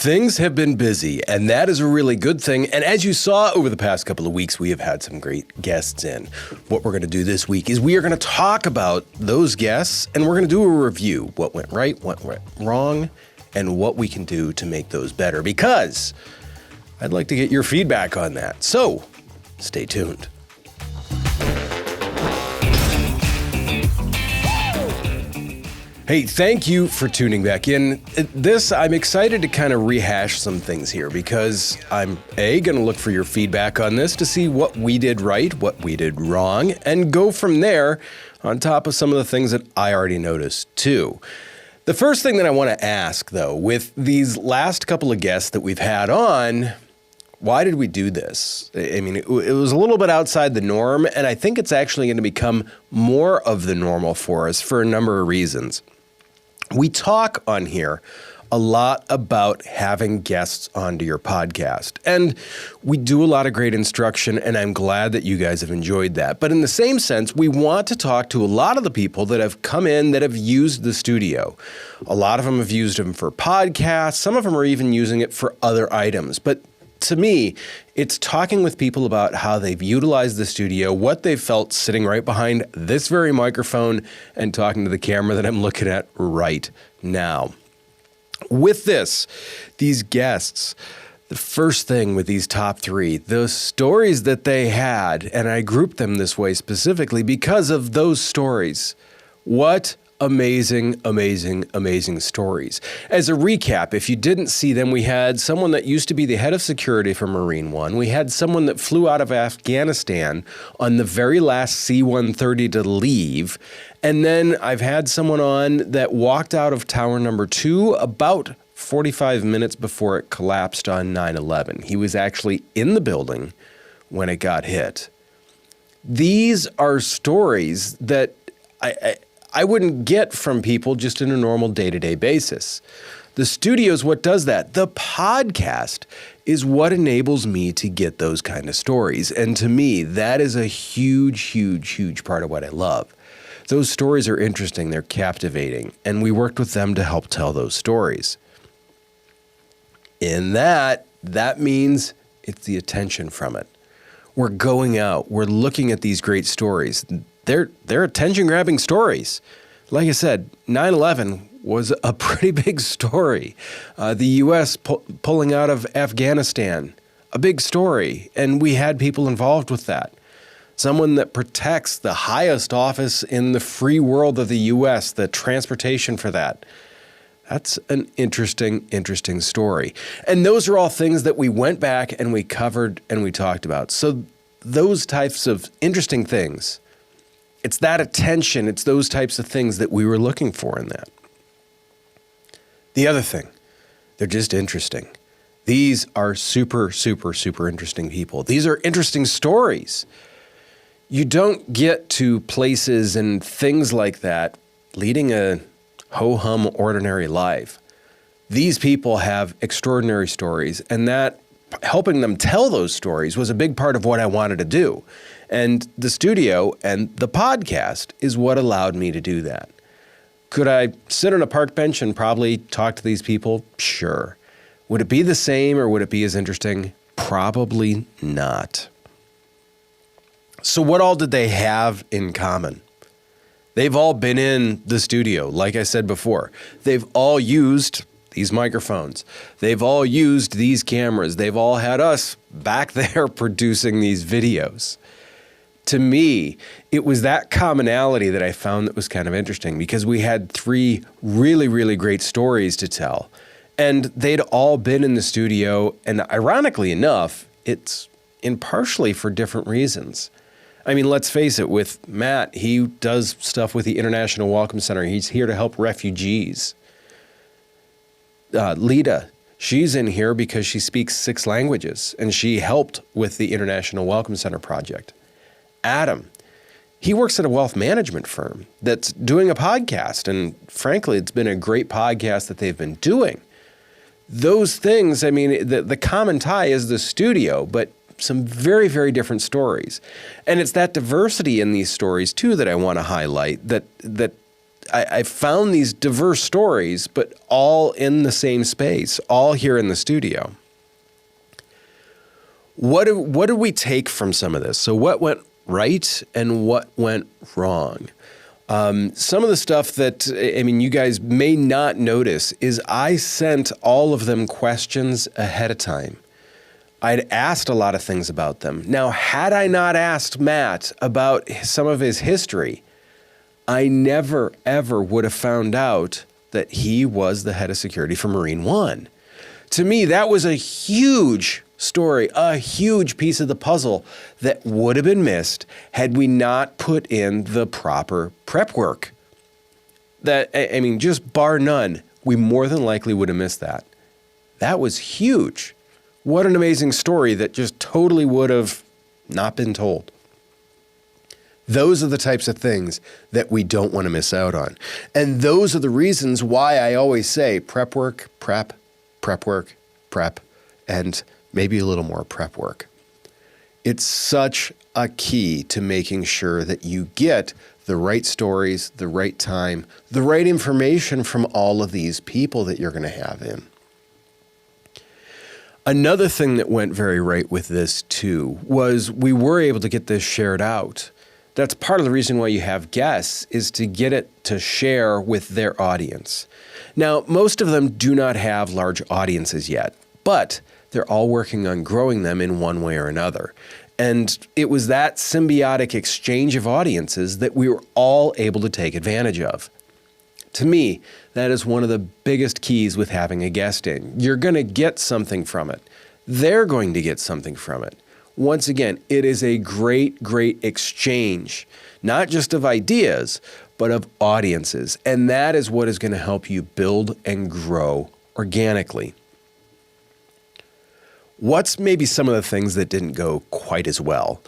Things have been busy, and that is a really good thing. And as you saw over the past couple of weeks, we have had some great guests in. What we're going to do this week is we are going to talk about those guests, and we're going to do a review. What went right, what went wrong, and what we can do to make those better, because I'd like to get your feedback on that. So stay tuned. Hey, thank you for tuning back in. I'm excited to kind of rehash some things here because I'm going to look for your feedback on this to see what we did right, what we did wrong, and go from there on top of some of the things that I already noticed too. The first thing that I want to ask though, with these last couple of guests that we've had on, why did we do this? I mean, it was a little bit outside the norm, and I think it's actually going to become more of the normal for us for a number of reasons. We talk on here a lot about having guests onto your podcast, and we do a lot of great instruction, and I'm glad that you guys have enjoyed that. But in the same sense, we want to talk to a lot of the people that have come in that have used the studio. A lot of them have used them for podcasts. Some of them are even using it for other items. But to me, it's talking with people about how they've utilized the studio, what they've felt sitting right behind this very microphone and talking to the camera that I'm looking at right now. With these guests, the first thing with these top three, those stories that they had, and I grouped them this way specifically because of those stories. What amazing stories. As a recap, if you didn't see them, we had someone that used to be the head of security for Marine One. We had someone that flew out of Afghanistan on the very last C-130 to leave. And then I've had someone on that walked out of tower number 2 about 45 minutes before it collapsed on 9/11. He was actually in the building when it got hit. These are stories that I wouldn't get from people just in a normal day-to-day basis. The studio is what does that. The podcast is what enables me to get those kind of stories. And to me, that is a huge part of what I love. Those stories are interesting, they're captivating, and we worked with them to help tell those stories. In that means it's the attention from it. We're going out, we're looking at these great stories. They're attention-grabbing stories. Like I said, 9/11 was a pretty big story. The U.S. pulling out of Afghanistan, a big story, and we had people involved with that. Someone that protects the highest office in the free world of the U.S., the transportation for that. That's an interesting story. And those are all things that we went back and we covered and we talked about. So those types of interesting things, it's that attention, it's those types of things that we were looking for in that. The other thing, they're just interesting. These are super interesting people. These are interesting stories. You don't get to places and things like that leading a ho-hum ordinary life. These people have extraordinary stories, and that helping them tell those stories was a big part of what I wanted to do. And the studio and the podcast is what allowed me to do that. Could I sit on a park bench and probably talk to these people? Sure. Would it be the same or would it be as interesting? Probably not. So what all did they have in common? They've all been in the studio, like I said before. They've all used these microphones. They've all used these cameras. They've all had us back there producing these videos. To me, it was that commonality that I found that was kind of interesting because we had 3 really great stories to tell. And they'd all been in the studio, and ironically enough, it's partially for different reasons. I mean, let's face it, with Matt, he does stuff with the International Welcome Center. He's here to help refugees. Lita, she's in here because she speaks 6 languages, and she helped with the International Welcome Center project. Adam, he works at a wealth management firm that's doing a podcast, and frankly, it's been a great podcast that they've been doing. Those things, I mean, the common tie is the studio, but some very different stories. And it's that diversity in these stories, too, that I want to highlight that I found these diverse stories, but all in the same space, all here in the studio. What did we take from some of this? So what went right and what went wrong? Some of the stuff that, I mean, you guys may not notice is I sent all of them questions ahead of time. I'd asked a lot of things about them. Now, had I not asked Matt about some of his history, I never, ever would have found out that he was the head of security for Marine One. To me, that was a huge story, a huge piece of the puzzle that would have been missed had we not put in the proper prep work. That, I mean, just bar none, we more than likely would have missed that. That was huge. What an amazing story that just totally would have not been told. Those are the types of things that we don't want to miss out on. And those are the reasons why I always say prep work, prep work, prep, and maybe a little more prep work. It's such a key to making sure that you get the right stories, the right time, the right information from all of these people that you're going to have in. Another thing that went very right with this too was we were able to get this shared out. That's part of the reason why you have guests, is to get it to share with their audience. Now, most of them do not have large audiences yet, but they're all working on growing them in one way or another. And it was that symbiotic exchange of audiences that we were all able to take advantage of. To me, that is one of the biggest keys with having a guest in. You're going to get something from it. They're going to get something from it. Once again, it is a great, great exchange, not just of ideas, but of audiences. And that is what is going to help you build and grow organically. What's maybe some of the things that didn't go quite as well?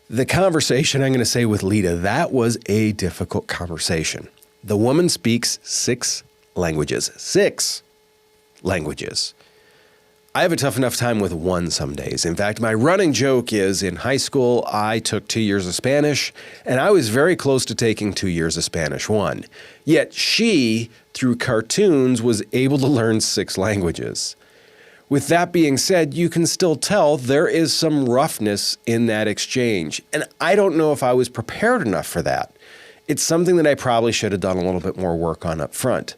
The conversation, I'm going to say, with Lita, that was a difficult conversation. The woman speaks 6 languages. 6 languages. I have a tough enough time with one some days. In fact, my running joke is in high school, I took 2 years of Spanish, and I was very close to taking 2 years of Spanish 1. Yet she, through cartoons, was able to learn 6 languages. With that being said, you can still tell there is some roughness in that exchange. And I don't know if I was prepared enough for that. It's something that I probably should have done a little bit more work on up front.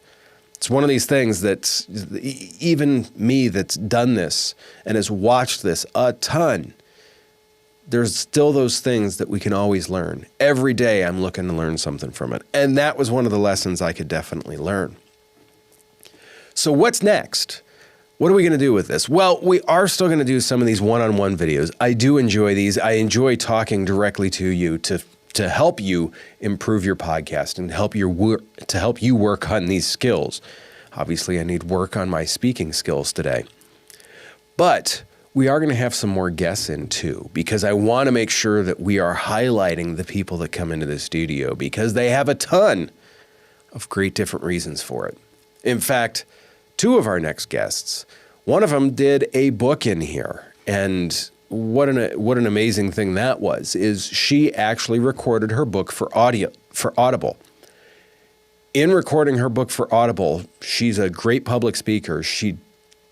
It's one of these things that even me that's done this and has watched this a ton, there's still those things that we can always learn. Every day I'm looking to learn something from it. And that was one of the lessons I could definitely learn. So what's next? What are we going to do with this? Well, we are still going to do some of these one-on-one videos. I do enjoy these. I enjoy talking directly to you to help you improve your podcast and help you work on these skills. Obviously, I need work on my speaking skills today. But we are going to have some more guests in too, because I want to make sure that we are highlighting the people that come into the studio, because they have a ton of great different reasons for it. In fact, 2 of our next guests, one of them did a book in here, and what an amazing thing that was, is she actually recorded her book for Audible. In recording her book for Audible, she's a great public speaker. She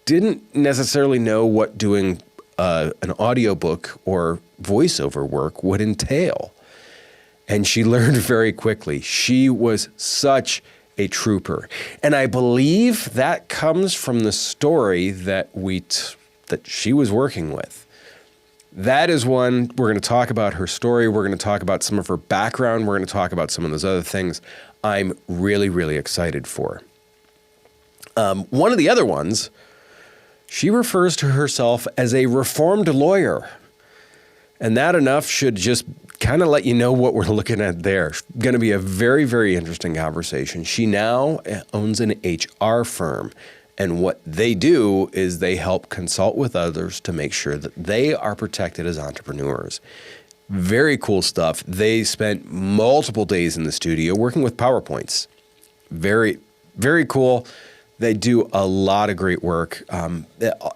didn't necessarily know what doing an audiobook or voiceover work would entail. And she learned very quickly. She was such a trooper. And I believe that comes from the story that that she was working with. That is one, we're going to talk about her story. We're going to talk about some of her background. We're going to talk about some of those other things I'm really, really excited for. One of the other ones, she refers to herself as a reformed lawyer. And that enough should just kind of let you know what we're looking at there. It's going to be a very, very interesting conversation. She now owns an HR firm. And what they do is they help consult with others to make sure that they are protected as entrepreneurs. Very cool stuff. They spent multiple days in the studio working with PowerPoints. Very, very cool. They do a lot of great work.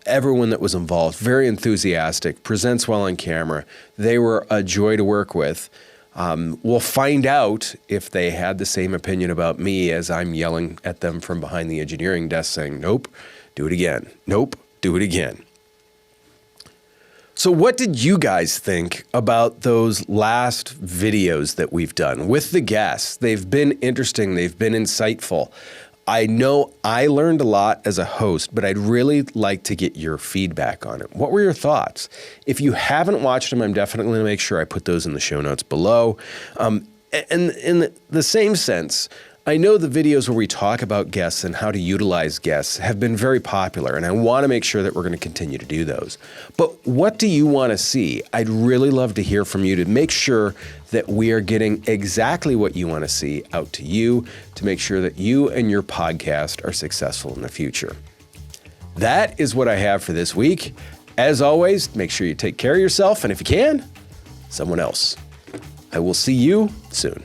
Everyone that was involved, very enthusiastic, presents well on camera. They were a joy to work with. We'll find out if they had the same opinion about me as I'm yelling at them from behind the engineering desk saying, nope, do it again. Nope, do it again. So what did you guys think about those last videos that we've done with the guests? They've been interesting. They've been insightful. I know I learned a lot as a host, but I'd really like to get your feedback on it. What were your thoughts? If you haven't watched them, I'm definitely going to make sure I put those in the show notes below. And in the same sense, I know the videos where we talk about guests and how to utilize guests have been very popular, and I want to make sure that we're going to continue to do those. But what do you want to see? I'd really love to hear from you to make sure that we are getting exactly what you want to see out to you, to make sure that you and your podcast are successful in the future. That is what I have for this week. As always, make sure you take care of yourself, and if you can, someone else. I will see you soon.